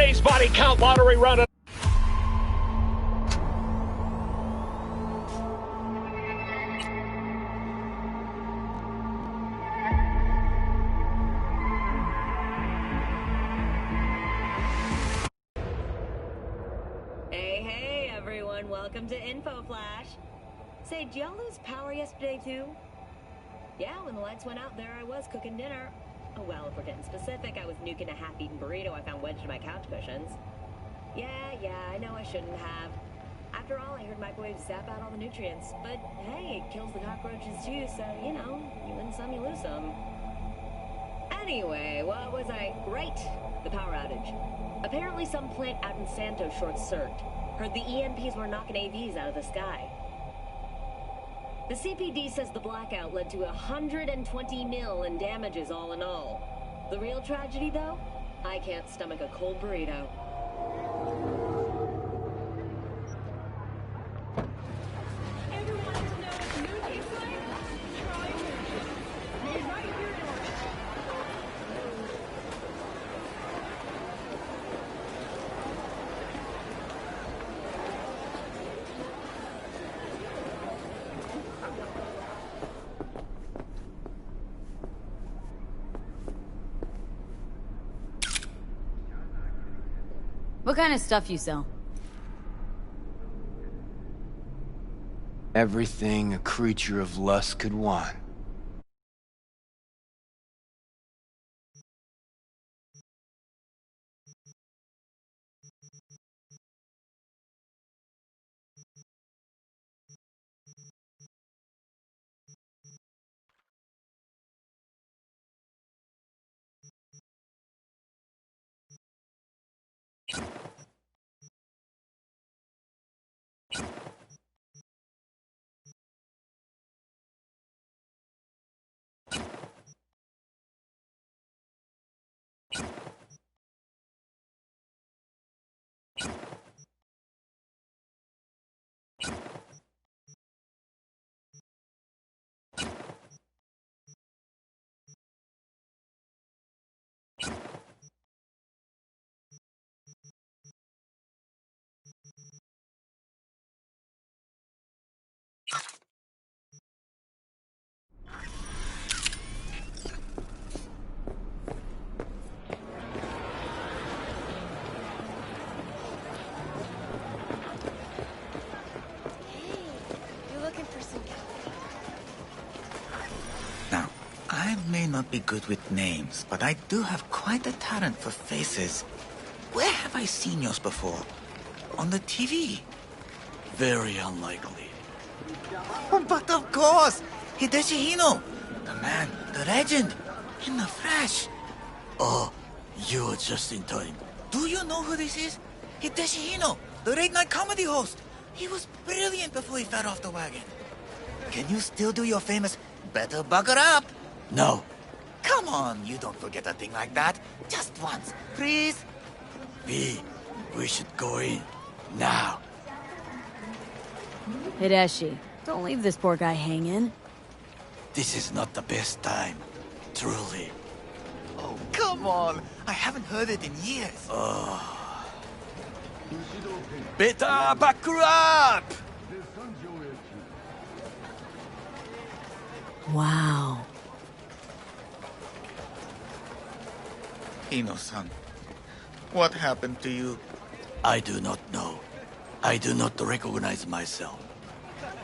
Yesterday's body count lottery run. Hey, everyone. Welcome to Info Flash. Say, did y'all lose power yesterday, too? Yeah, when the lights went out, there I was cooking dinner. Oh, well, if we're getting specific, I was nuking a half-eaten burrito I found wedged in my couch cushions. Yeah, I know I shouldn't have. After all, I heard microwaves zap out all the nutrients. But, hey, it kills the cockroaches, too, so, you know, you win some, you lose some. Anyway, what was I... Right, the power outage. Apparently some plant out in Santos short-circuited. Heard the EMPs were knocking AVs out of the sky. The CPD says the blackout led to 120 mil in damages all in all. The real tragedy, though? I can't stomach a cold burrito. What kind of stuff you sell? Everything a creature of lust could want. I may not be good with names, but I do have quite a talent for faces. Where have I seen yours before? On the TV? Very unlikely. But of course! Hideshi Hino! The man, the legend, in the flesh. Oh, you're just in time. Do you know who this is? Hideshi Hino, the late-night comedy host. He was brilliant before he fell off the wagon. Can you still do your famous, better buckle up? No. Come on, you don't forget a thing like that. Just once, please. V, we should go in. Now. Hideshi, don't leave this poor guy hanging. This is not the best time. Truly. Oh, come on. I haven't heard it in years. Better buckle up! Wow. Hino-san, what happened to you? I do not know. I do not recognize myself.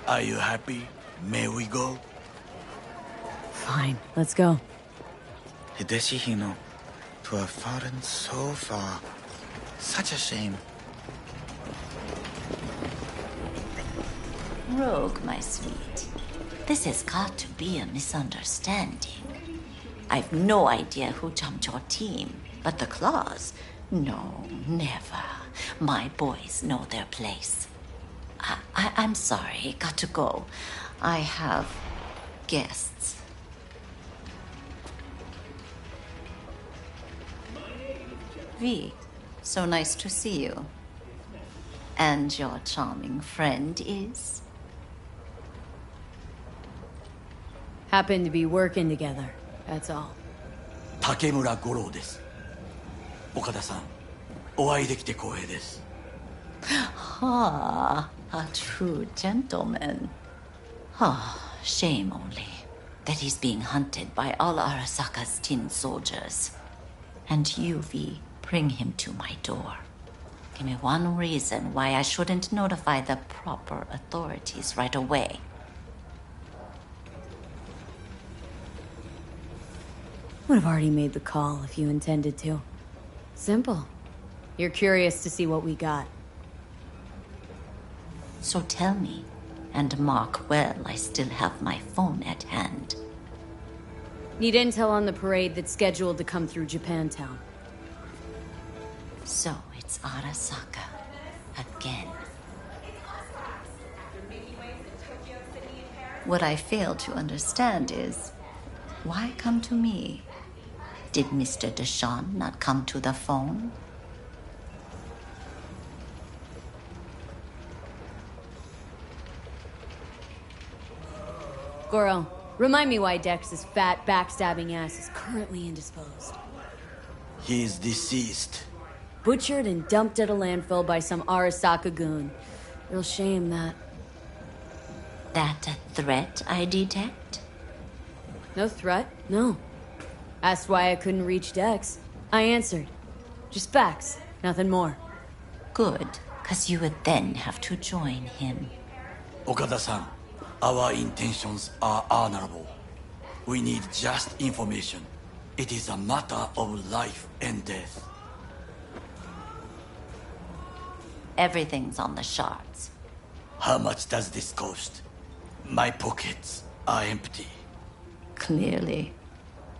Are you happy? May we go? Fine, let's go. Hideshi Hino, to have fallen so far. Such a shame. Rogue, my sweet. This has got to be a misunderstanding. I've no idea who jumped your team, but the claws? No, never. My boys know their place. I'm sorry, got to go. I have guests. V, so nice to see you. And your charming friend is? Happen to be working together, that's all. 竹村五郎です。岡田さん、お会いできて光栄です。 Ah, a true gentleman. Ah, shame only that he's being hunted by all Arasaka's tin soldiers. And you, V, bring him to my door. Give me one reason why I shouldn't notify the proper authorities right away. Would have already made the call if you intended to. Simple. You're curious to see what we got. So tell me, and mark well I still have my phone at hand. Need intel on the parade that's scheduled to come through Japantown. So it's Arasaka. Again. What I fail to understand is, why come to me? Did Mr. Deshawn not come to the phone? Goro, remind me why Dex's fat, backstabbing ass is currently indisposed. He is deceased. Butchered and dumped at a landfill by some Arasaka goon. Real shame that. That a threat I detect? No threat, no. Asked why I couldn't reach Dex. I answered. Just facts, nothing more. Good, because you would then have to join him. Okada-san, our intentions are honorable. We need just information. It is a matter of life and death. Everything's on the shards. How much does this cost? My pockets are empty. Clearly.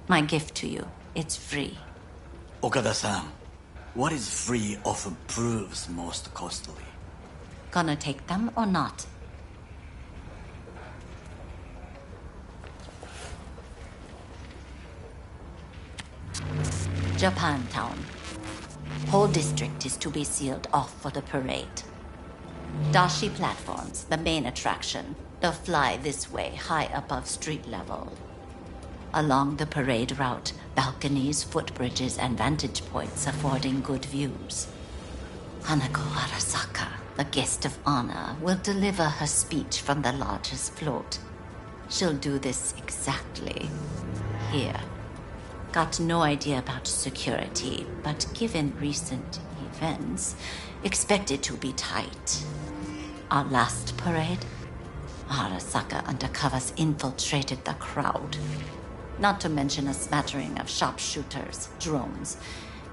My gift to you, it's free. Okada-san, what is free often proves most costly. Gonna take them or not? Japantown. Whole district is to be sealed off for the parade. Dashi platforms, the main attraction. They'll fly this way, high above street level. Along the parade route, balconies, footbridges, and vantage points affording good views. Hanako Arasaka, the guest of honor, will deliver her speech from the largest float. She'll do this exactly here. Got no idea about security, but given recent events, expect it to be tight. Our last parade, Arasaka undercovers infiltrated the crowd. Not to mention a smattering of sharpshooters, drones,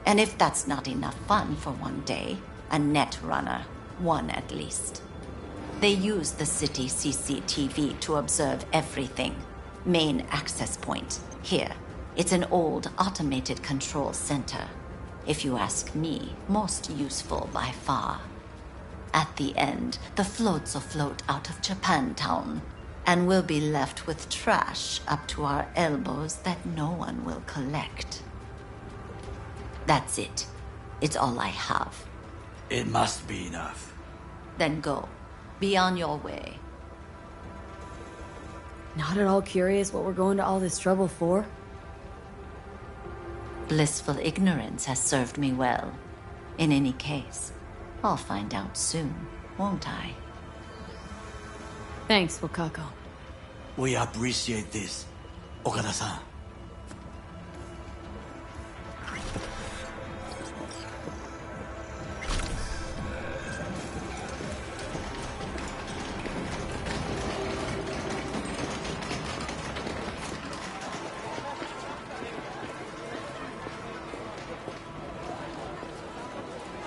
and if that's not enough fun for one day, a net runner, one at least. They use the city CCTV to observe everything. Main access point, here. It's an old automated control center. If you ask me, most useful by far. At the end, the floats will float out of Japantown, and we'll be left with trash up to our elbows that no one will collect. That's it. It's all I have. It must be enough. Then go. Be on your way. Not at all curious what we're going to all this trouble for? Blissful ignorance has served me well. In any case, I'll find out soon, won't I? Thanks, Wakako. We appreciate this, Okada-san.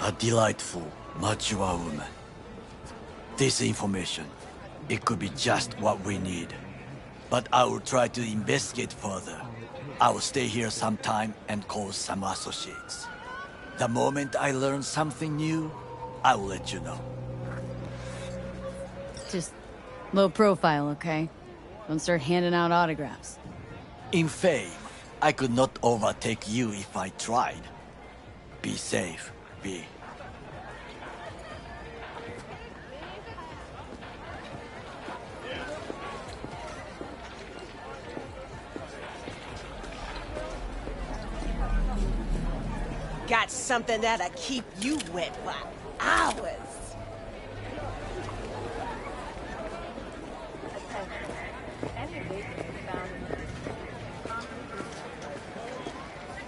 A delightful, mature woman. This information, it could be just what we need. But I will try to investigate further. I will stay here some time and call some associates. The moment I learn something new, I will let you know. Just low profile, okay? Don't start handing out autographs. In fame, I could not overtake you if I tried. Be safe, V. Got something that'll keep you wet for hours.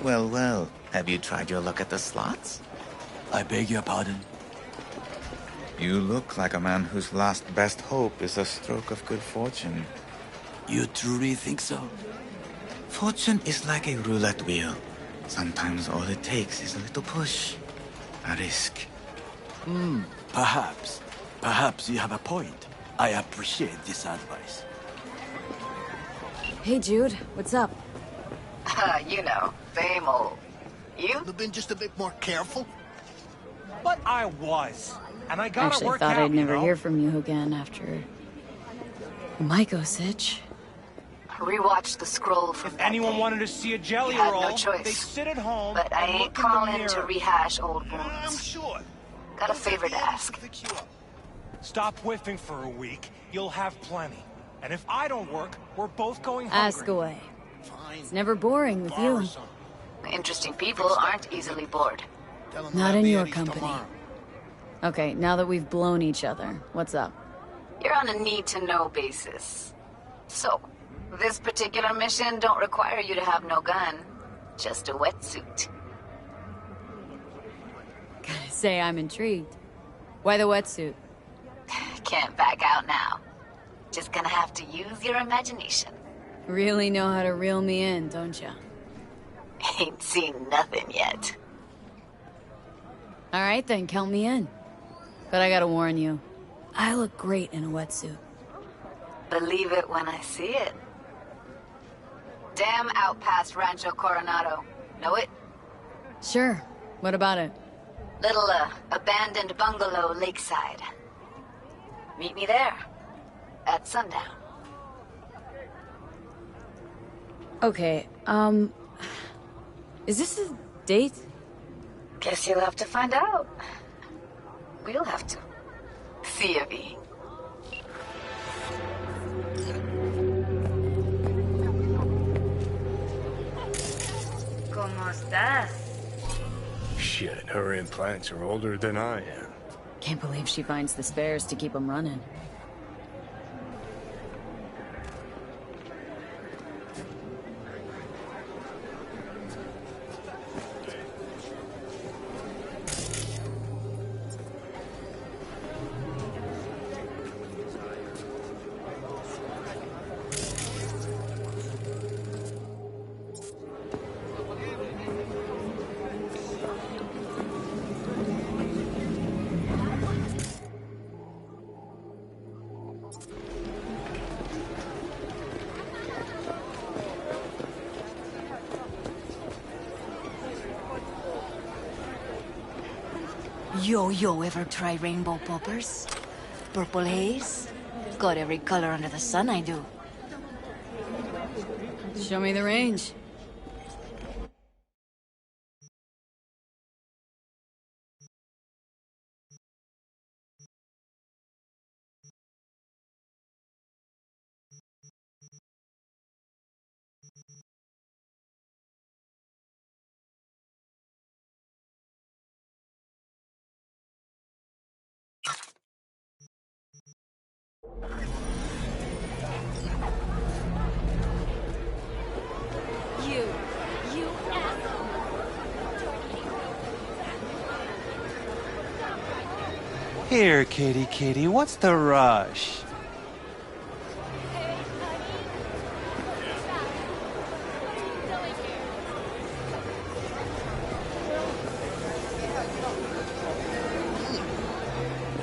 Well, well. Have you tried your luck at the slots? I beg your pardon? You look like a man whose last best hope is a stroke of good fortune. You truly think so? Fortune is like a roulette wheel. Sometimes all it takes is a little push. A risk. Perhaps. Perhaps you have a point. I appreciate this advice. Hey, Jude, what's up? You know, same old. You? Have been just a bit more careful. But I was. And I gotta Actually, work thought out, I'd never you know? hear from you again after Mycositch. Rewatch the scroll from If that anyone day. wanted to see a jelly You had roll, no choice. they sit at home But I and ain't look in the calling mirror. to rehash old I'm wounds. sure. Got a favor to ask. Fix you up. Stop whiffing for a week. You'll have plenty. And if I don't work, we're both going hungry. Ask away. Fine. It's never boring with Borrow you. some. Interesting people aren't easily bored. Tell 'em Not I'll in be your at East company. tomorrow. Okay, now that we've blown each other, what's up? You're on a need-to-know basis. So, this particular mission don't require you to have no gun. Just a wetsuit. Gotta say, I'm intrigued. Why the wetsuit? Can't back out now. Just gonna have to use your imagination. Really know how to reel me in, don't ya? Ain't seen nothing yet. Alright then, count me in. But I gotta warn you, I look great in a wetsuit. Believe it when I see it. Dam out past Rancho Coronado. Know it? Sure, what about it? Little, abandoned bungalow lakeside. Meet me there. At sundown. Okay, is this a date? Guess you'll have to find out. We'll have to. See ya, V. ¿Cómo estás? Shit, her implants are older than I am. Can't believe she finds the spares to keep them running. Yo, ever try rainbow poppers? Purple haze? Got every color under the sun, I do. Show me the range. Here, kitty, what's the rush?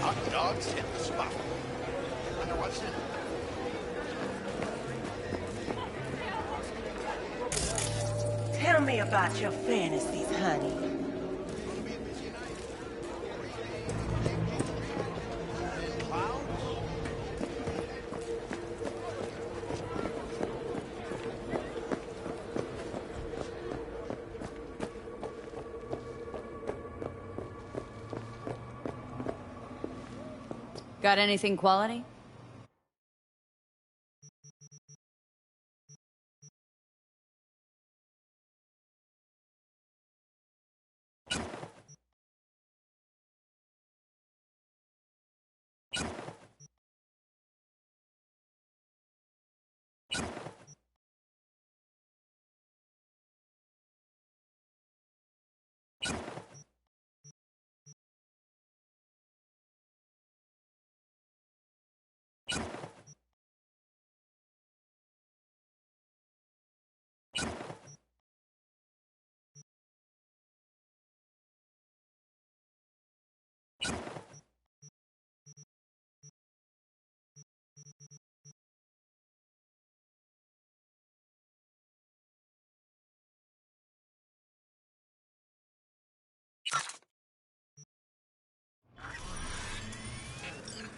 Hot dogs hit the spot. Wonder what's in it. Tell me about your fantasies, honey. Got anything quality?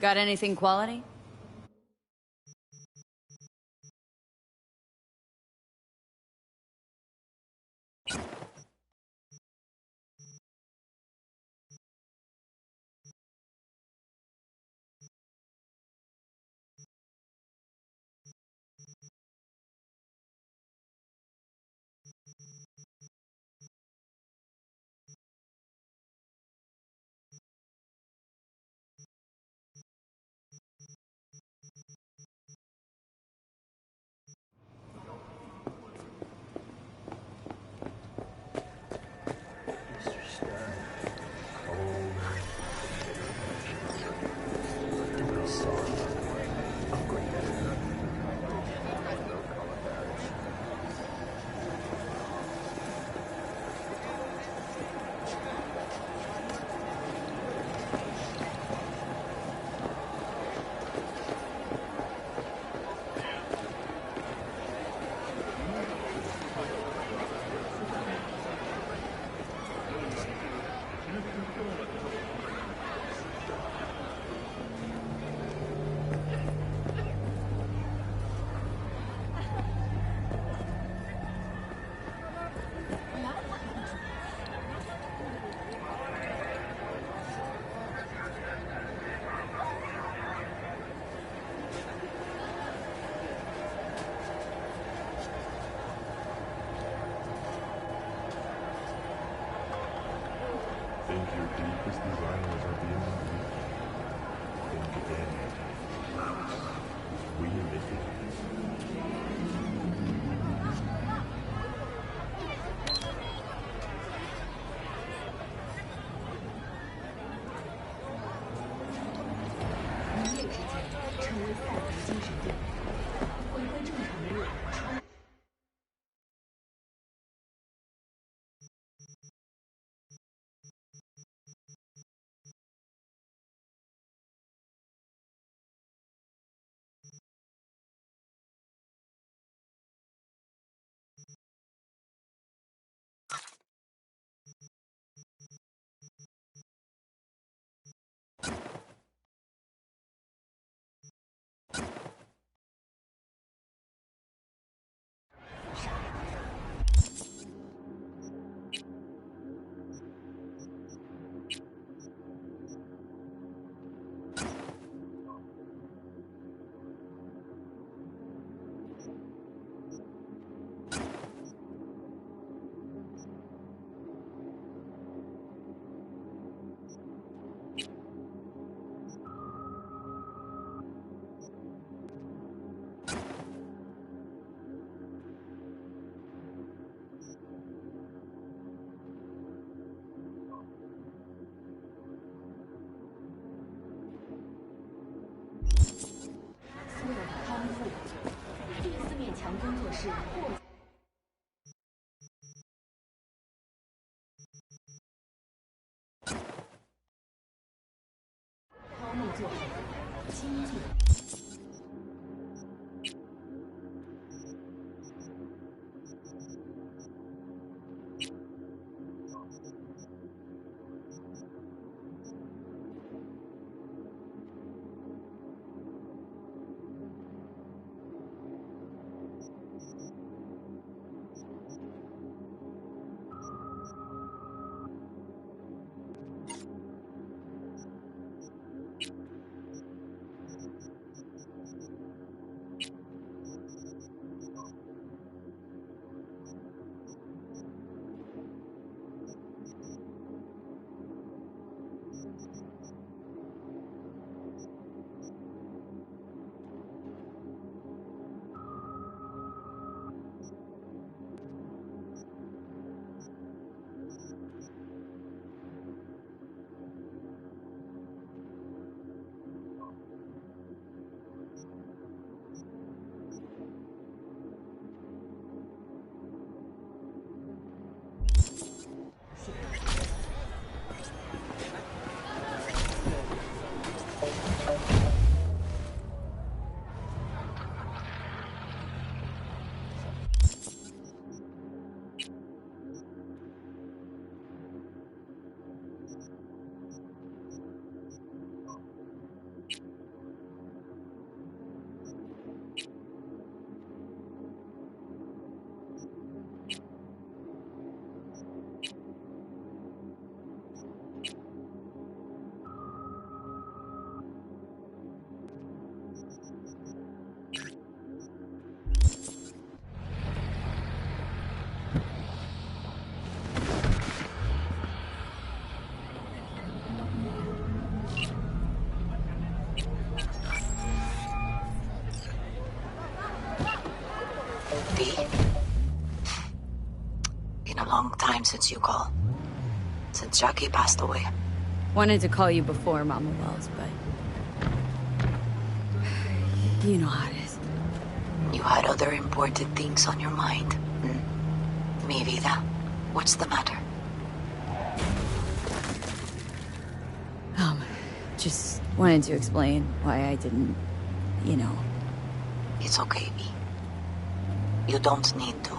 Got anything quality? Think your deepest desires are beyond reach. Think again. We live it. since you called. Since Jackie passed away. Wanted to call you before Mama Wells, but... You know how it is. You had other important things on your mind. Mi vida, what's the matter? Just wanted to explain why I didn't, you know... It's okay, V. You don't need to.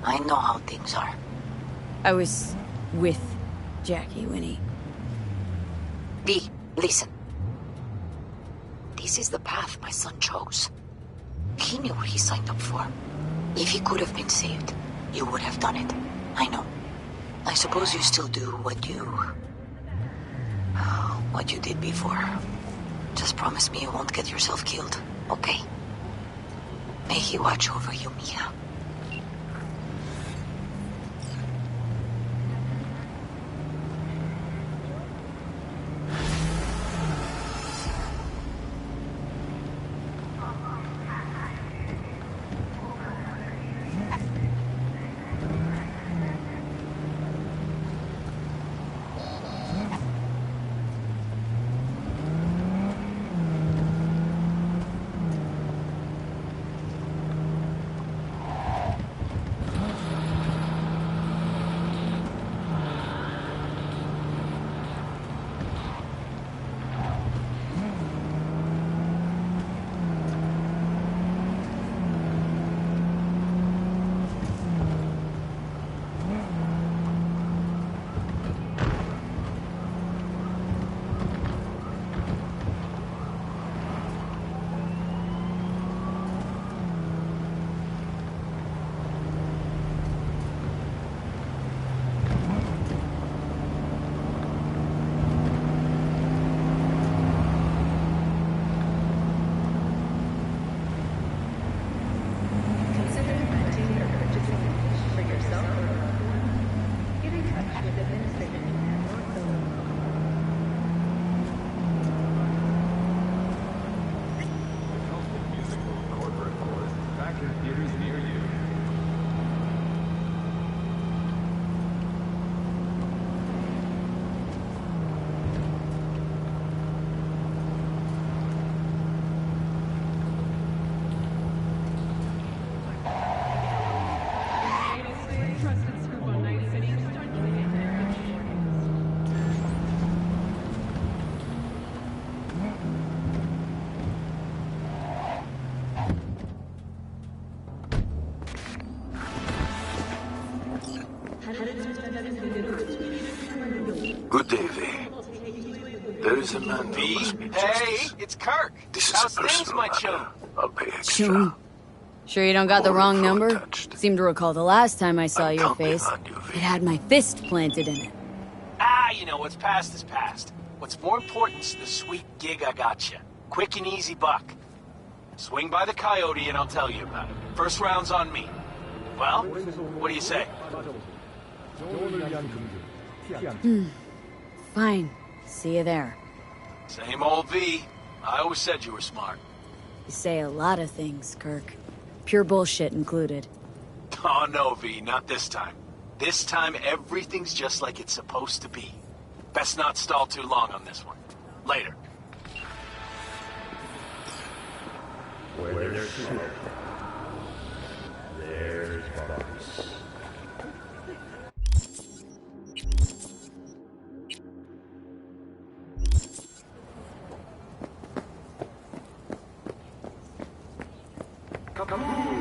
I know how things are. I was with Jackie when he... V, listen. This is the path my son chose. He knew what he signed up for. If he could have been saved, you would have done it. I know. I suppose you still do what you did before. Just promise me you won't get yourself killed, okay? May he watch over you, Mia. Good day, V. There is a man who must be justice. Hey, it's Kirk. This is How's a things, personal my matter. chum? I'll pay extra. Chum. Sure you don't got the wrong number? Seem to recall the last time I saw your face. It had my fist planted in it. You know, what's past is past. What's more important is the sweet gig I got you. Quick and easy buck. Swing by the Coyote and I'll tell you about it. First round's on me. Well, what do you say? Fine. See you there. Same old V. I always said you were smart. You say a lot of things, Kirk. Pure bullshit included. Oh no, V, not this time. This time everything's just like it's supposed to be. Best not stall too long on this one. Later. Where there's smoke, there's bodies. Come on.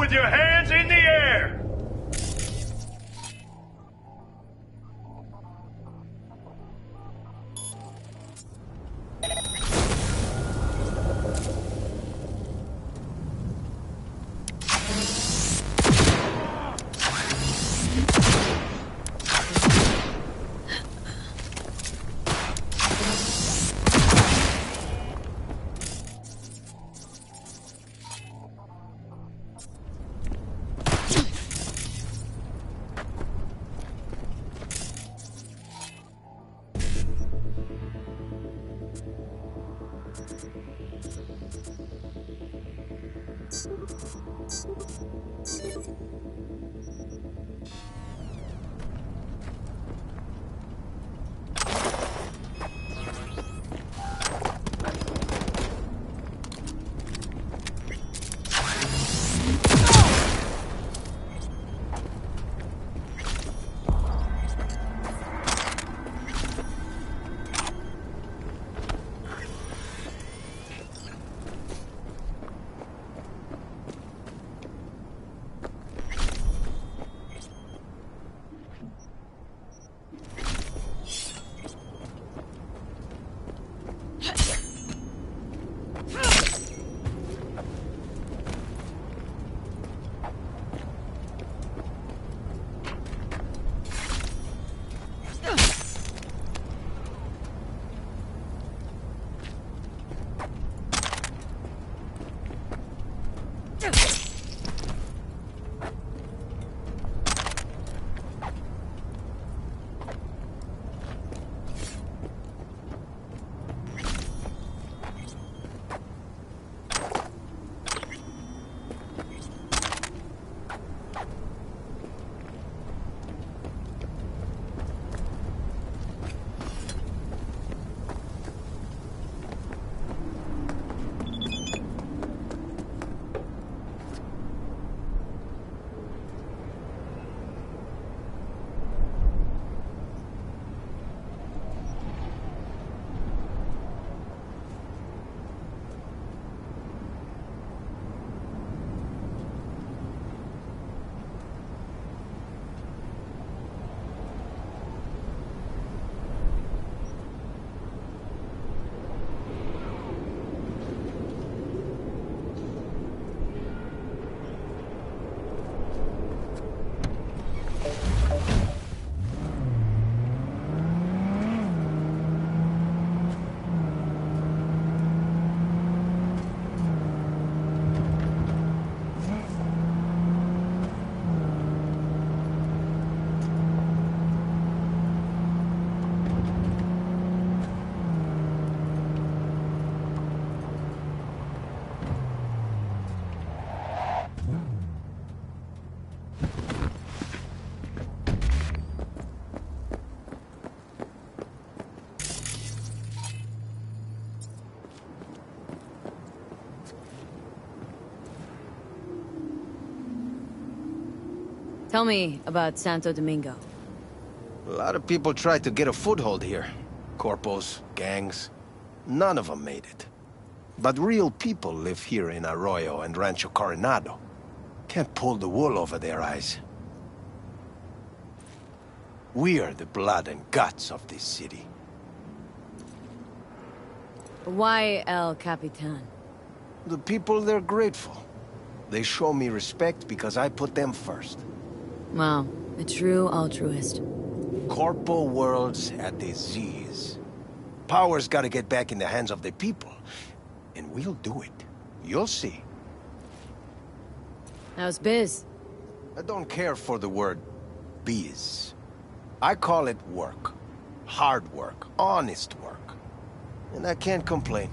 with your hands in the air! Tell me about Santo Domingo. A lot of people tried to get a foothold here. Corpos, gangs. None of them made it. But real people live here in Arroyo and Rancho Coronado. Can't pull the wool over their eyes. We are the blood and guts of this city. Why El Capitan? The people, they're grateful. They show me respect because I put them first. Wow, a true altruist. Corpo world's at the Z's. Power's gotta get back in the hands of the people. And we'll do it. You'll see. How's biz? I don't care for the word biz. I call it work. Hard work. Honest work. And I can't complain.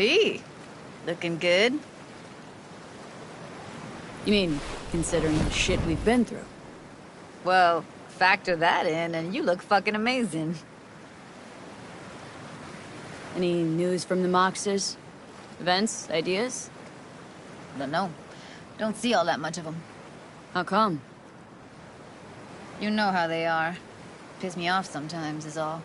V, looking good. You mean, considering the shit we've been through? Well, factor that in and you look fucking amazing. Any news from the Moxers? Events? Ideas? Don't know. Don't see all that much of them. How come? You know how they are. Piss me off sometimes is all.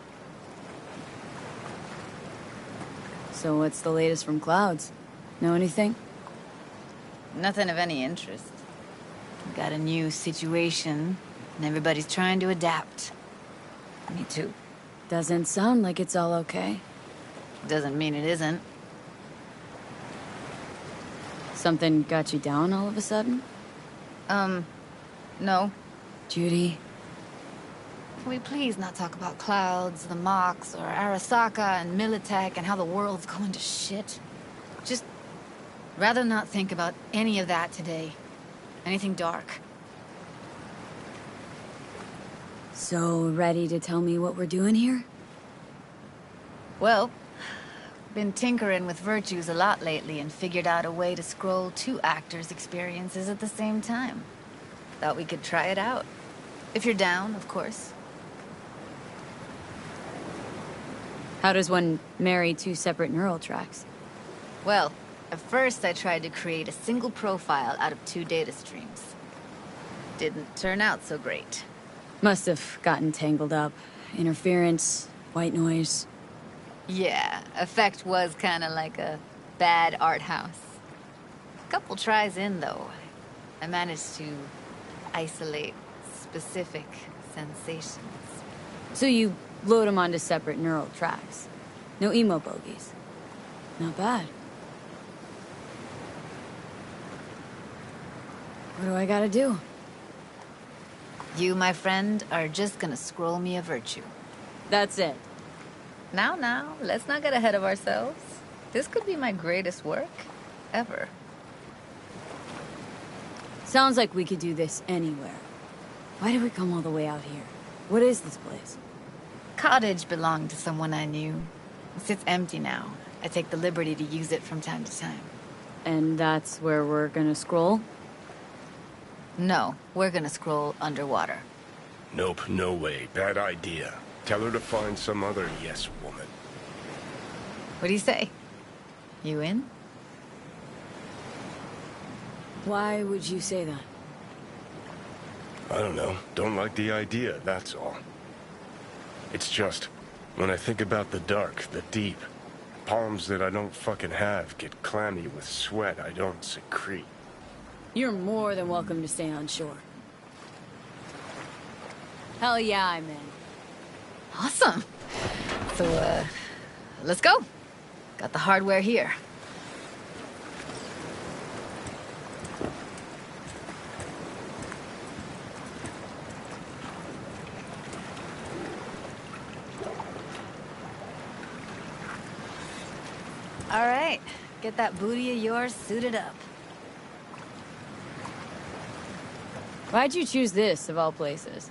So what's the latest from Clouds? Know anything? Nothing of any interest. Got a new situation, and everybody's trying to adapt. Me too. Doesn't sound like it's all okay. Doesn't mean it isn't. Something got you down all of a sudden? No. Judy? Can we please not talk about Clouds, the Mox, or Arasaka and Militech and how the world's going to shit? Just rather not think about any of that today. Anything dark. So, ready to tell me what we're doing here? Well, been tinkering with virtues a lot lately and figured out a way to scroll 2 actors' experiences at the same time. Thought we could try it out. If you're down, of course. How does one marry 2 separate neural tracks? Well, at first I tried to create a single profile out of 2 data streams. Didn't turn out so great. Must have gotten tangled up. Interference, white noise. Yeah, effect was kinda like a bad art house. Couple tries in, though, I managed to isolate specific sensations. So you load them onto separate neural tracks. No emo bogies. Not bad. What do I gotta do? You, my friend, are just gonna scroll me a virtue. That's it. Now, let's not get ahead of ourselves. This could be my greatest work ever. Sounds like we could do this anywhere. Why did we come all the way out here? What is this place? Cottage belonged to someone I knew. It sits empty now. I take the liberty to use it from time to time. And that's where we're gonna scroll? No, we're gonna scroll underwater. Nope, no way. Bad idea. Tell her to find some other yes woman. What do you say? You in? Why would you say that? I don't know. Don't like the idea, that's all. It's just, when I think about the dark, the deep, palms that I don't fucking have get clammy with sweat I don't secrete. You're more than welcome to stay on shore. Hell yeah, I'm in. Awesome. So, let's go. Got the hardware here. All right, get that booty of yours suited up. Why'd you choose this, of all places?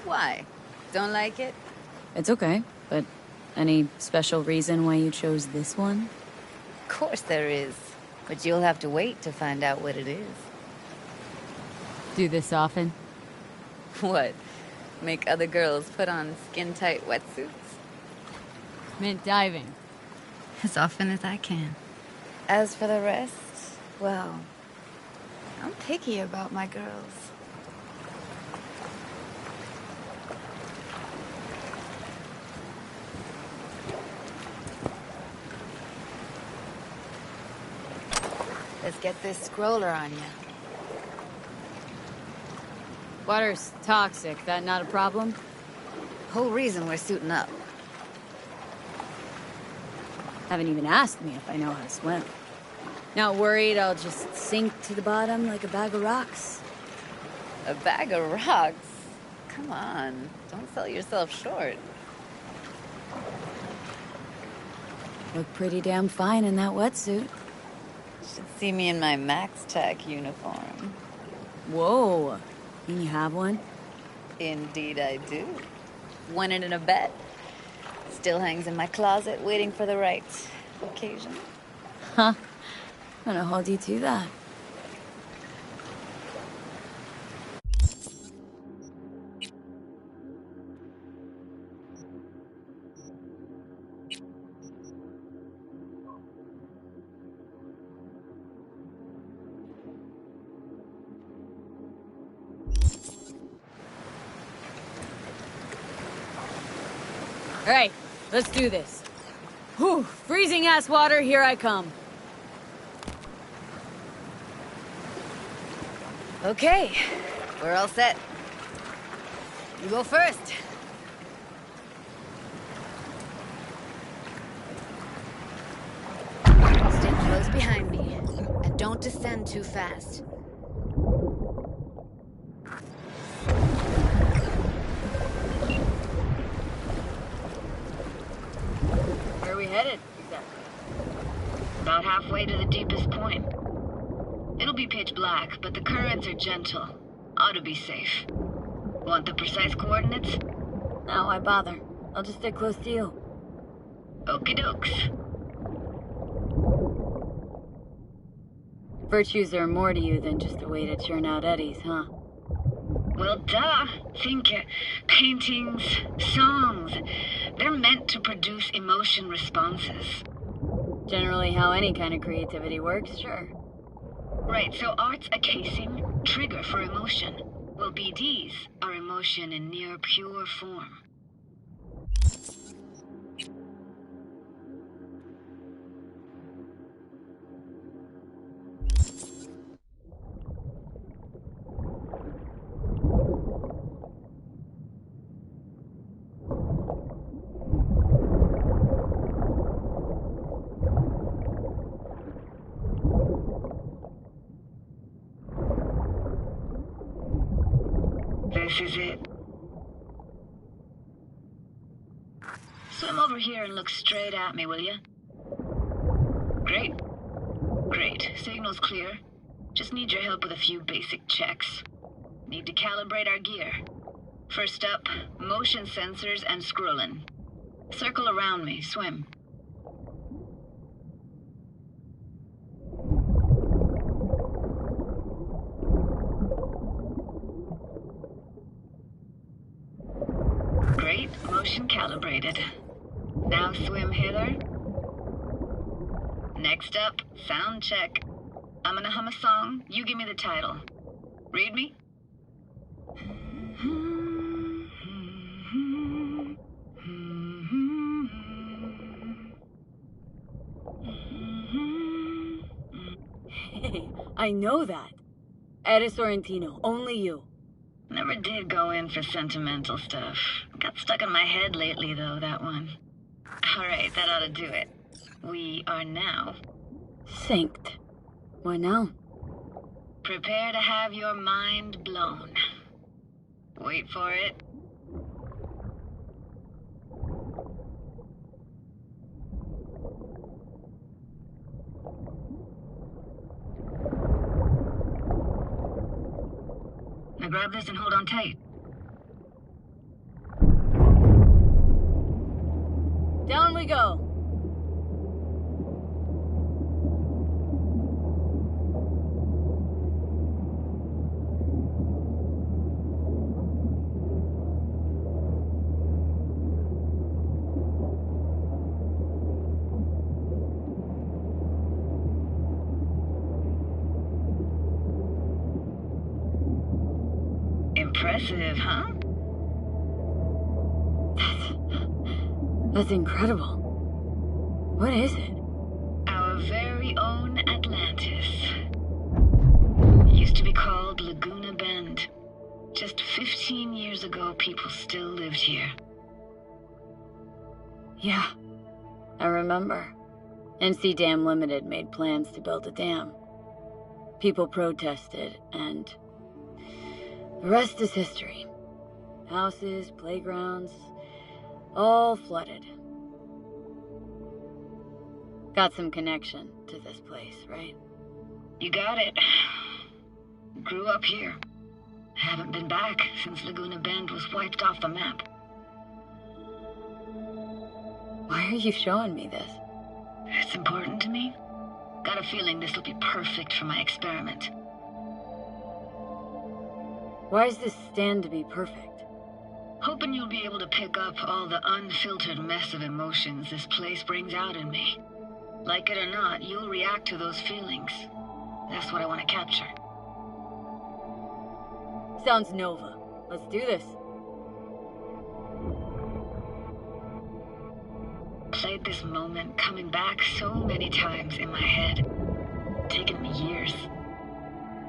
Why? Don't like it? It's okay, but any special reason why you chose this one? Of course there is, but you'll have to wait to find out what it is. Do this often? What? Make other girls put on skin-tight wetsuits? Meant diving. As often as I can. As for the rest, well, I'm picky about my girls. Let's get this scroller on you. Water's toxic. That not a problem? Whole reason we're suiting up. Haven't even asked me if I know how to swim. Not worried I'll just sink to the bottom like a bag of rocks? A bag of rocks? Come on, don't sell yourself short. Look pretty damn fine in that wetsuit. Should see me in my Max Tech uniform. Whoa. Can you have one? Indeed I do. Won it in a bet. Still hangs in my closet waiting for the right occasion. Huh. I'm gonna hold you to that. All right, let's do this. Whew, freezing ass water, here I come. Okay, we're all set. You go first. Stay close behind me, and don't descend too fast. Where are we headed, exactly? About halfway to the deepest point. It'll be pitch black, but the currents are gentle. Ought to be safe. Want the precise coordinates? No, why bother? I'll just stay close to you. Okie dokes. Virtues are more to you than just a way to churn out eddies, huh? Well, duh. Think paintings, songs. They're meant to produce emotion responses. Generally how any kind of creativity works, sure. Right, so art's a casing, trigger for emotion. Well, BDs are emotion in near pure form. This is it. Swim over here and look straight at me, will you? Great. Great. Signal's clear. Just need your help with a few basic checks. Need to calibrate our gear. First up, motion sensors and scrolling. Circle around me. Swim. Great. Motion calibrated. Now swim hither. Next up, sound check. I'm gonna hum a song. You give me the title. Read me? Hey, I know that. Eddie Sorrentino, only you. Never did go in for sentimental stuff. Got stuck in my head lately, though, that one. Alright, that ought to do it. We are now synced. What now? Prepare to have your mind blown. Wait for it. Now grab this and hold on tight. Down we go. Impressive, huh? That's incredible. What is it? Our very own Atlantis. Used to be called Laguna Bend. Just 15 years ago, people still lived here. Yeah, I remember. NC Dam Limited made plans to build a dam. People protested, and the rest is history. Houses, playgrounds, all flooded. Got some connection to this place, right? You got it. Grew up here. Haven't been back since Laguna Bend was wiped off the map. Why are you showing me this? It's important to me. Got a feeling this will be perfect for my experiment. Why does this stand to be perfect? Hoping you'll be able to pick up all the unfiltered mess of emotions this place brings out in me. Like it or not, you'll react to those feelings. That's what I want to capture. Sounds Nova. Let's do this. Played this moment coming back so many times in my head. Taken me years.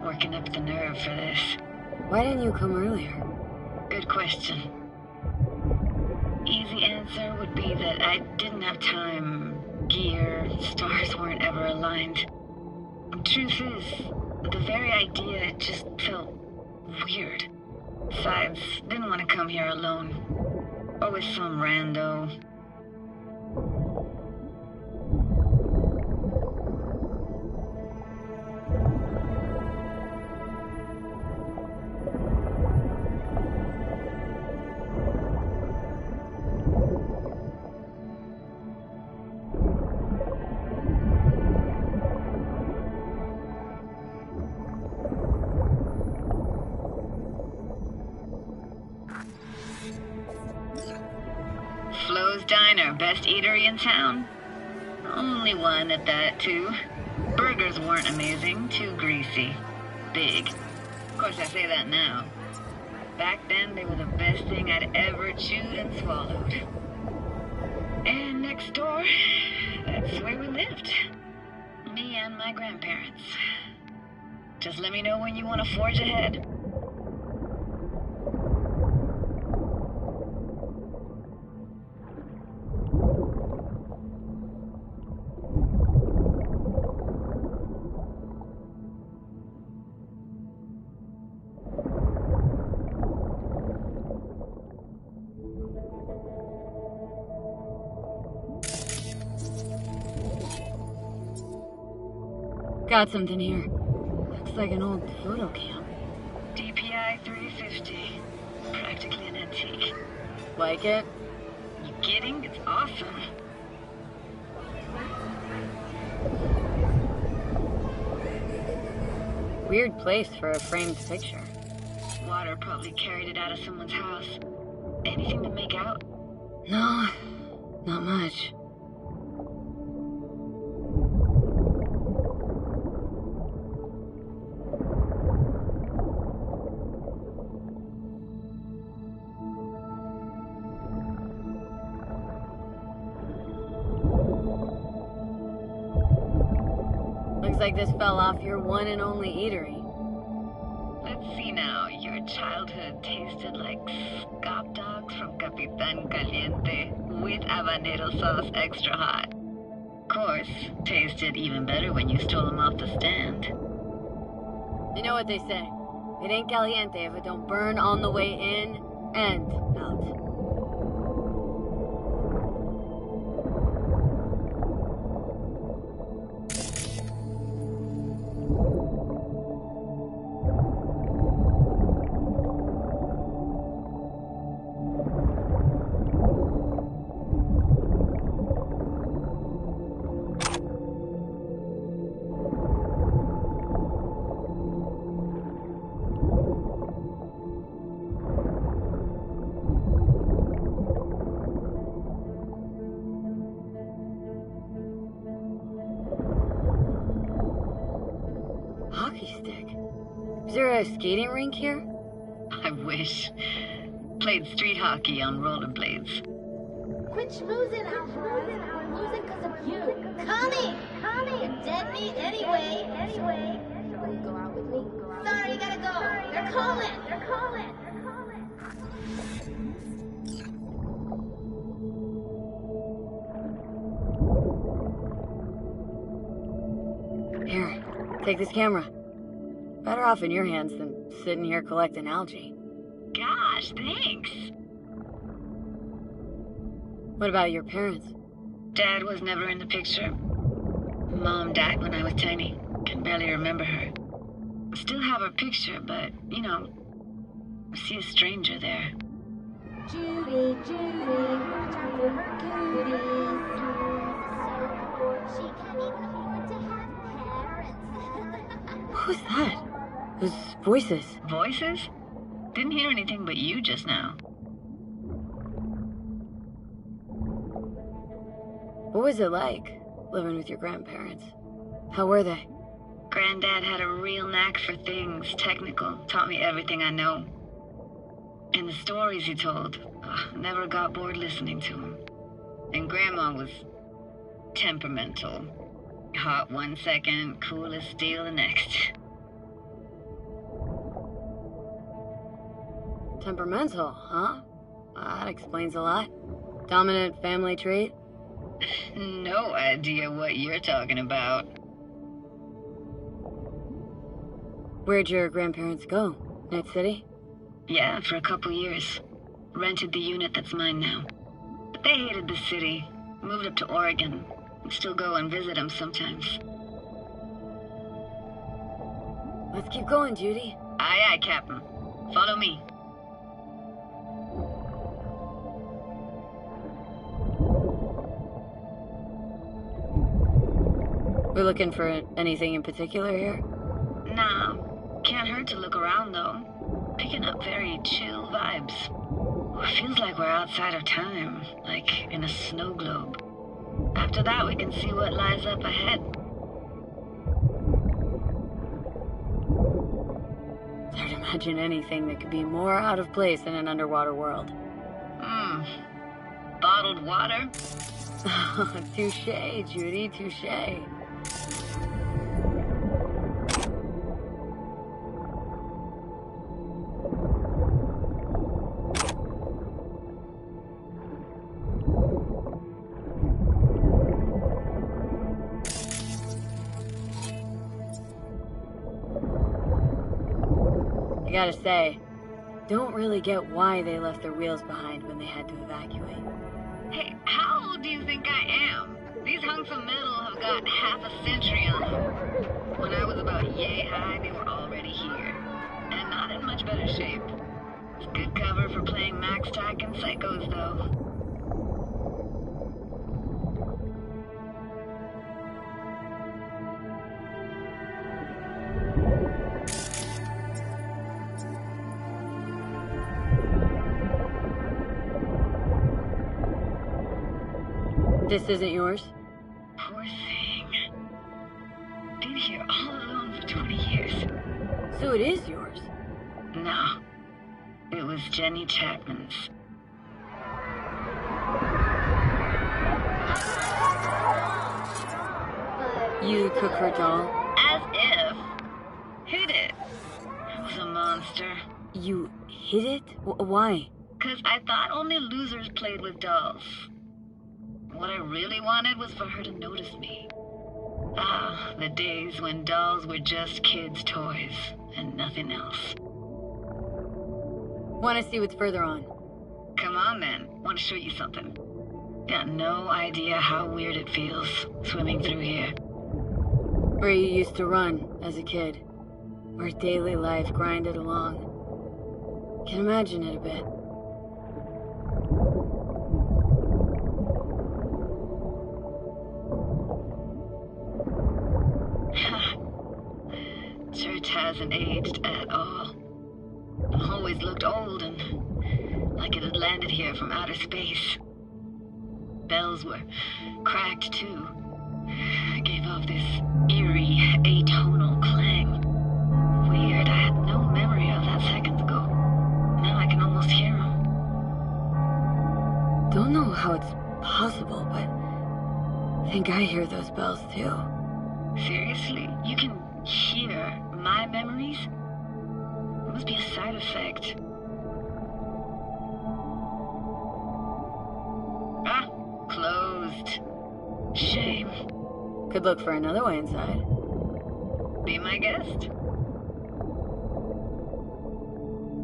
Working up the nerve for this. Why didn't you come earlier? Good question. Easy answer would be that I didn't have time, gear, stars weren't ever aligned. Truth is, the very idea just felt weird. Besides, didn't want to come here alone. Or with some rando. Flo's Diner, best eatery in town? Only one at that, too. Burgers weren't amazing, too greasy. Big. Of course, I say that now. Back then, they were the best thing I'd ever chewed and swallowed. And next door, that's where we lived. Me and my grandparents. Just let me know when you want to forge ahead. Got something here. Looks like an old photo cam. DPI 350. Practically an antique. Like it? You kidding? It's awesome. Weird place for a framed picture. Water probably carried it out of someone's house. Anything to make out? No, not much. Looks like this fell off your one and only eatery. Let's see now. Your childhood tasted like scop dogs from Capitan Caliente with habanero sauce extra hot. Of course, tasted even better when you stole them off the stand. You know what they say. It ain't caliente if it don't burn on the way in and out. Hockey stick? Is there a skating rink here? I wish. Played street hockey on rollerblades. Quit schmoozing, Alvarez. We're losing because of you. Connie! You're dead meat anyway. Will you go out with me? Sorry, you gotta go. They're calling. Here, take this camera. Better off in your hands than sitting here collecting algae. Gosh, thanks. What about your parents? Dad was never in the picture. Mom died when I was tiny. Can barely remember her. Still have her picture, but, you know, I see a stranger there. Judy, watch out for her cuties. She can't even afford to have parents. What was that? Those voices. Voices? Didn't hear anything but you just now. What was it like, living with your grandparents? How were they? Granddad had a real knack for things technical, taught me everything I know. And the stories he told, never got bored listening to him. And Grandma was temperamental. Hot 1 second, cool as steel the next. Temperamental, huh? That explains a lot. Dominant family trait? No idea what you're talking about. Where'd your grandparents go? Night City? Yeah, for a couple years. Rented the unit that's mine now. But they hated the city. Moved up to Oregon. We still go and visit them sometimes. Let's keep going, Judy. Aye, aye, Captain. Follow me. We're looking for anything in particular here? Nah. Can't hurt to look around, though. Picking up very chill vibes. Feels like we're outside of time, like in a snow globe. After that, we can see what lies up ahead. It's hard to imagine anything that could be more out of place in an underwater world. Bottled water? Touché, Judy, touché. I gotta say, don't really get why they left their wheels behind when they had to evacuate. Hey, how old do you think I am? These hunks of metal have got half a century on them. When I was about yay high, they were already here. And not in much better shape. It's good cover for playing Max Tack and Psychos, though. This isn't yours? Poor thing. Been here all alone for 20 years. So it is yours? No. It was Jenny Chapman's. You took her doll? As if. Hid it. I was a monster. You hid it? Why? 'Cause I thought only losers played with dolls. What I really wanted was for her to notice me. Ah, the days when dolls were just kids' toys and nothing else. Want to see what's further on? Come on then, want to show you something. Got no idea how weird it feels swimming through here. Where you used to run as a kid. Where daily life grinded along. Can imagine it a bit. Church hasn't aged at all. Always looked old and like it had landed here from outer space. Bells were cracked too. Gave off this eerie, atonal clang. Weird, I had no memory of that seconds ago. Now I can almost hear them. Don't know how it's possible, but I think I hear those bells too. Seriously? You can hear my memories? It must be a side effect. Ah, closed. Shame. Could look for another way inside. Be my guest.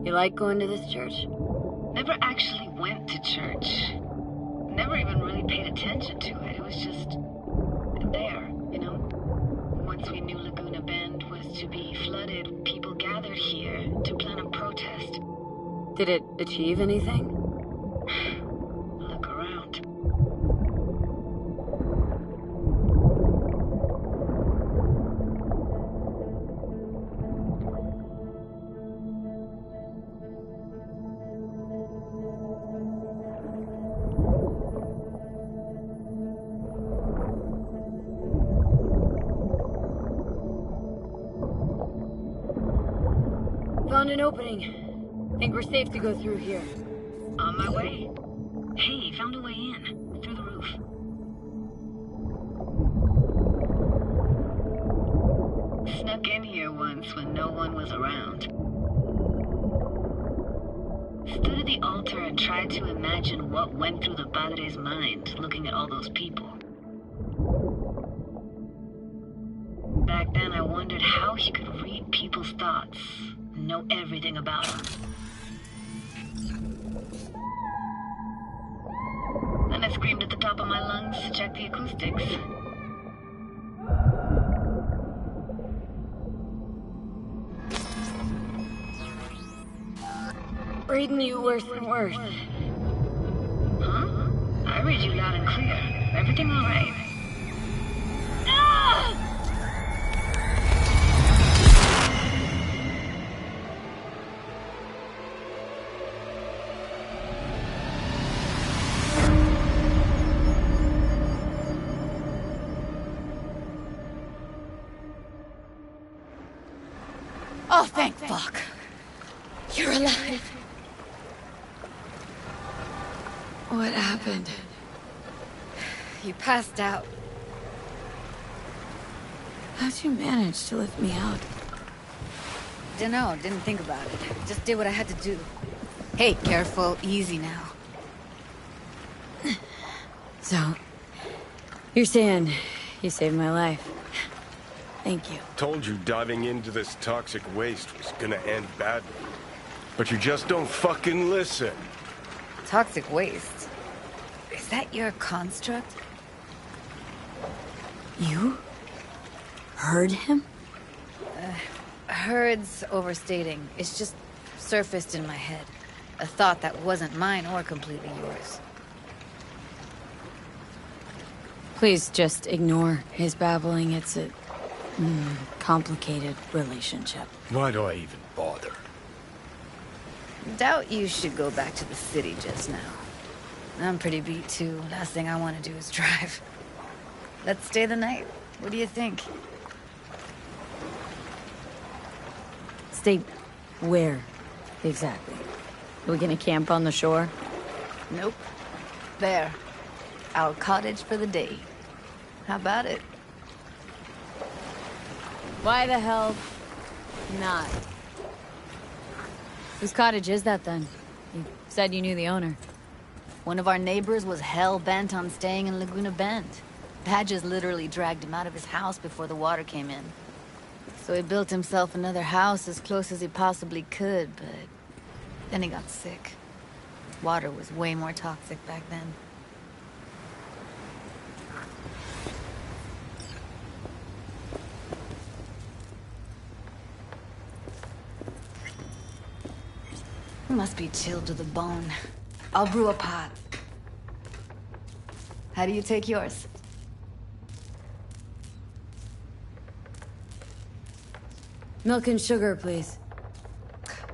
You like going to this church? Never actually went to church. Never even really paid attention to it. It was just there, you know? Once we knew Laguna Bend was to be flooded, people gathered here to plan a protest. Did it achieve anything? Look around. Found an opening. Think we're safe to go through here. On my way. Hey, found a way in. Through the roof. Snuck in here once when no one was around. Stood at the altar and tried to imagine what went through the Padre's mind looking at all those people. Back then I wondered how he could read people's thoughts and know everything about them. Then I screamed at the top of my lungs to check the acoustics. Reading you worse and worse. Huh? I read you loud and clear. Everything all right? Ah! Oh, thank fuck. You're alive. What happened? You passed out. How'd you manage to lift me out? Dunno, didn't think about it. Just did what I had to do. Hey, careful, easy now. So, you're saying you saved my life. Thank you. Told you diving into this toxic waste was gonna end badly. But you just don't fucking listen. Toxic waste? Is that your construct? You? Heard him? Heard's overstating. It's just surfaced in my head. A thought that wasn't mine or completely yours. Please just ignore his babbling. It's a complicated relationship. Why do I even bother? Doubt you should go back to the city just now. I'm pretty beat too. Last thing I want to do is drive. Let's stay the night. What do you think? Stay where, exactly? Are we gonna camp on the shore? Nope. There. Our cottage for the day. How about it? Why the hell not? Whose cottage is that then? You said you knew the owner. One of our neighbors was hell-bent on staying in Laguna Bend. Badges literally dragged him out of his house before the water came in. So he built himself another house as close as he possibly could, but then he got sick. Water was way more toxic back then. He must be chilled to the bone. I'll brew a pot. How do you take yours? Milk and sugar, please.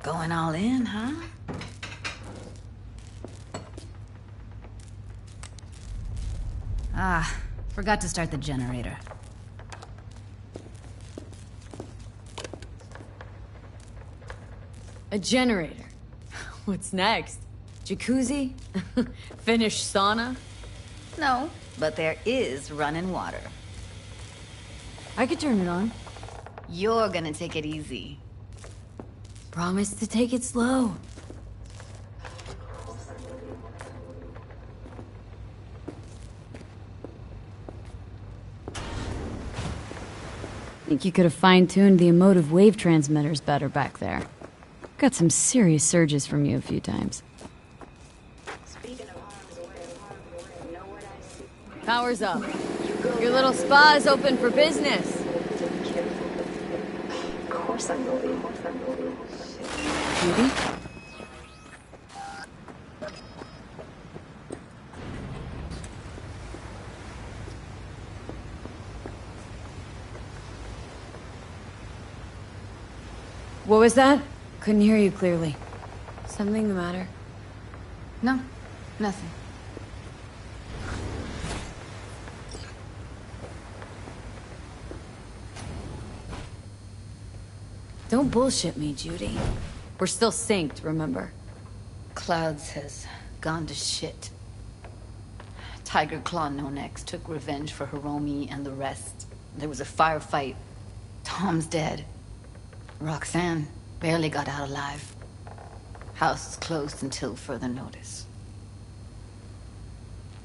Going all in, huh? Ah, forgot to start the generator. A generator? What's next? Jacuzzi? Finnish sauna? No, but there is running water. I could turn it on. You're gonna take it easy. Promise to take it slow. Think you could have fine-tuned the emotive wave transmitters better back there. Got some serious surges from you a few times. Power's up. Your little spa is open for business. Of course I will be. Judy? What was that? Couldn't hear you clearly. Something the matter? No, nothing. Don't bullshit me, Judy. We're still synced, remember? Clouds has gone to shit. Tiger Claw No-Nex took revenge for Hiromi and the rest. There was a firefight. Tom's dead. Roxanne barely got out alive. House is closed until further notice.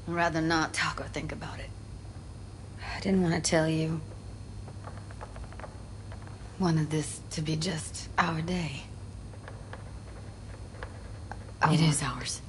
I'd rather not talk or think about it. I didn't want to tell you. Wanted this to be just our day. It is ours.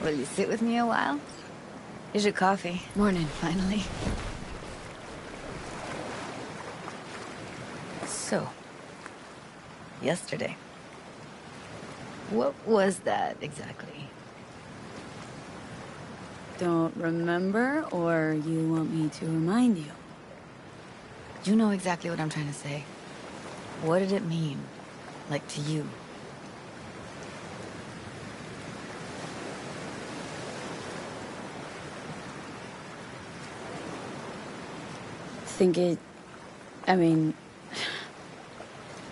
Will you sit with me a while? Here's your coffee. Morning. Finally. So, yesterday. What was that exactly? Don't remember, or you want me to remind you? You know exactly what I'm trying to say. What did it mean? Like, to you?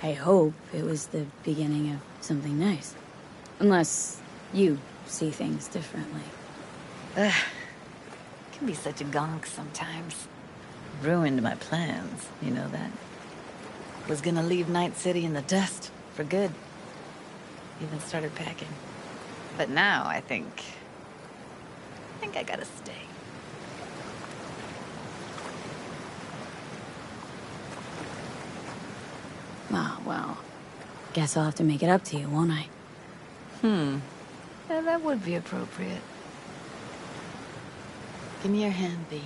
I hope it was the beginning of something nice. Unless you see things differently. Ugh. Can be such a gonk sometimes. Ruined my plans, you know that? Was gonna leave Night City in the dust, for good. Even started packing. But now, I think I gotta stay. Ah, well, guess I'll have to make it up to you, won't I? Yeah, that would be appropriate. Give me your hand, B.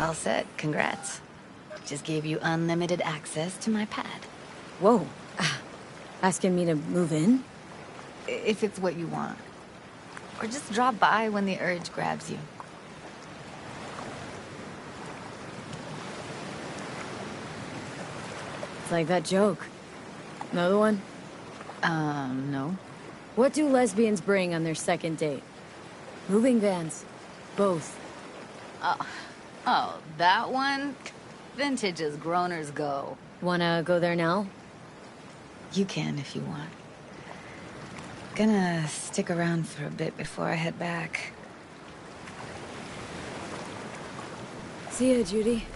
All set. Congrats. Just gave you unlimited access to my pad. Whoa. Asking me to move in? If it's what you want. Or just drop by when the urge grabs you. It's like that joke. Another one? No. What do lesbians bring on their second date? Moving vans. Both. Oh, that one? Vintage as growners go. Wanna go there now? You can if you want. Gonna stick around for a bit before I head back. See ya, Judy.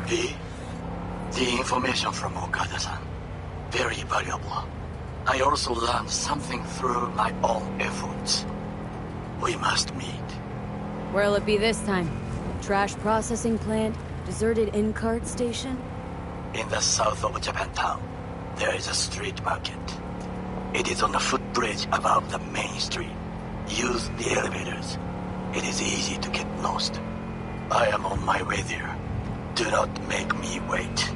V, the information from Okada-san, very valuable. I also learned something through my own efforts. We must meet. Where'll it be this time? Trash processing plant? Deserted in-cart station? In the south of Japantown, there is a street market. It is on the footbridge above the main street. Use the elevators. It is easy to get lost. I am on my way there. Do not make me wait.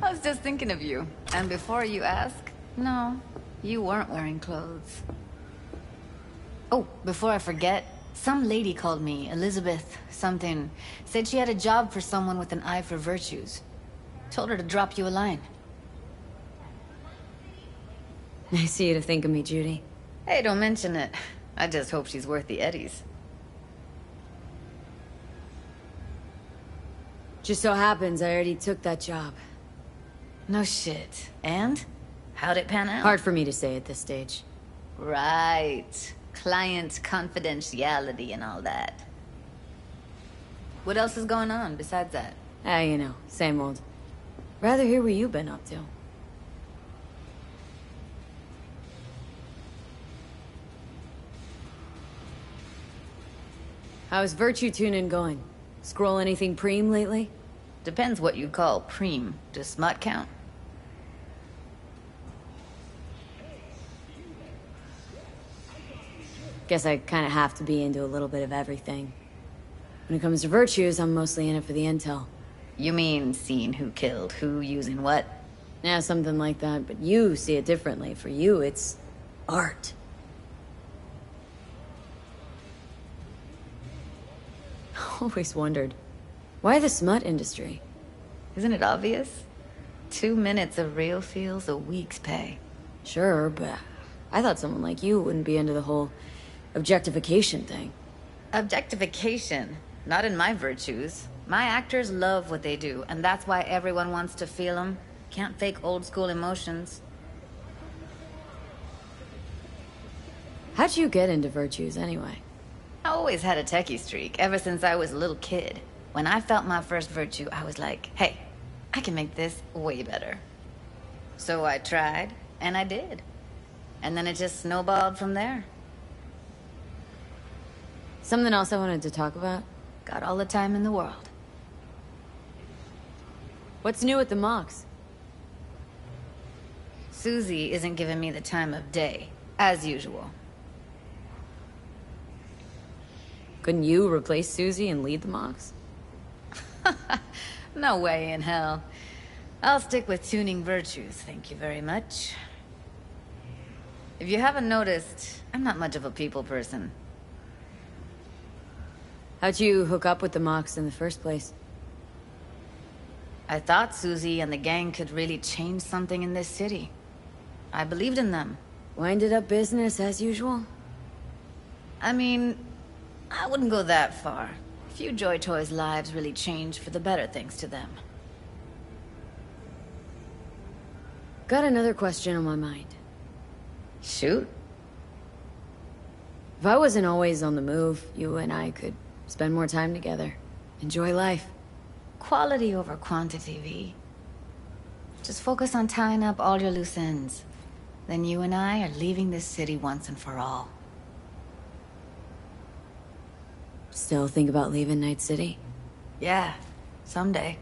I was just thinking of you. And before you ask, no, you weren't wearing clothes. Oh, before I forget, some lady called me, Elizabeth something. Said she had a job for someone with an eye for virtues. Told her to drop you a line. Nice of you to think of me, Judy. Hey, don't mention it. I just hope she's worth the eddies. Just so happens I already took that job. No shit. And? How'd it pan out? Hard for me to say at this stage. Right. Client confidentiality and all that. What else is going on besides that? You know, same old. Rather hear what you've been up to. How's Virtue Tuning going? Scroll anything preem lately? Depends what you call preem. Does smut count? Guess I kinda have to be into a little bit of everything. When it comes to virtues, I'm mostly in it for the intel. You mean seeing who killed who, using what? Yeah, something like that, but you see it differently. For you, it's art. Always wondered, why the smut industry? Isn't it obvious? 2 minutes of real feels a week's pay. Sure, but I thought someone like you wouldn't be into the whole objectification thing. Objectification? Not in my virtues. My actors love what they do, and that's why everyone wants to feel them. Can't fake old school emotions. How'd you get into virtues, anyway? I always had a techie streak, ever since I was a little kid. When I felt my first virtue, I was like, hey, I can make this way better. So I tried, and I did. And then it just snowballed from there. Something else I wanted to talk about? Got all the time in the world. What's new at the Mox? Susie isn't giving me the time of day, as usual. Couldn't you replace Susie and lead the Mox? No way in hell. I'll stick with tuning virtues, thank you very much. If you haven't noticed, I'm not much of a people person. How'd you hook up with the Mox in the first place? I thought Susie and the gang could really change something in this city. I believed in them. Winded up business as usual? I mean, I wouldn't go that far. Few Joy Toys' lives really changed for the better thanks to them. Got another question on my mind. Shoot. If I wasn't always on the move, you and I could spend more time together. Enjoy life. Quality over quantity, V. Just focus on tying up all your loose ends. Then you and I are leaving this city once and for all. Still think about leaving Night City? Yeah, someday.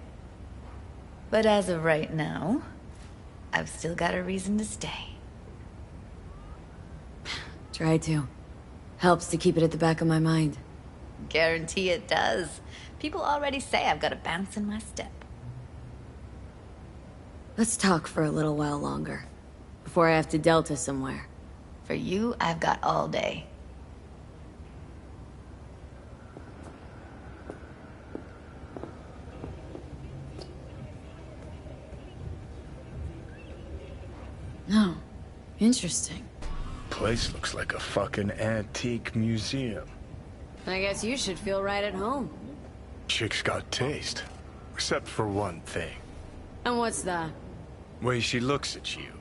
But as of right now, I've still got a reason to stay. Try to. Helps to keep it at the back of my mind. Guarantee it does. People already say I've got a bounce in my step. Let's talk for a little while longer. Before I have to Delta somewhere. For you, I've got all day. No. Interesting. Place looks like a fucking antique museum. I guess you should feel right at home. Chick's got taste. Except for one thing. And what's that? Way she looks at you.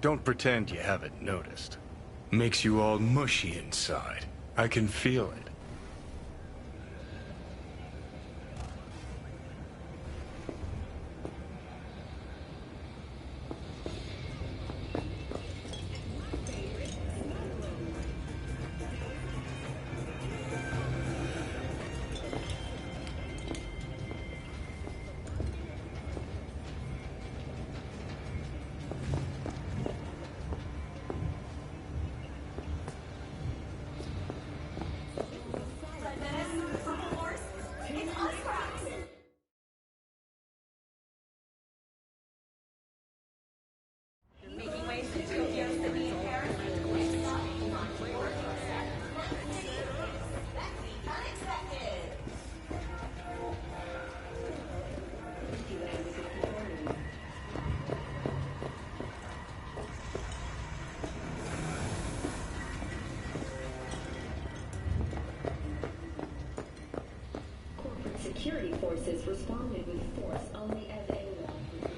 Don't pretend you haven't noticed. Makes you all mushy inside. I can feel it. security forces responded with force only as anyone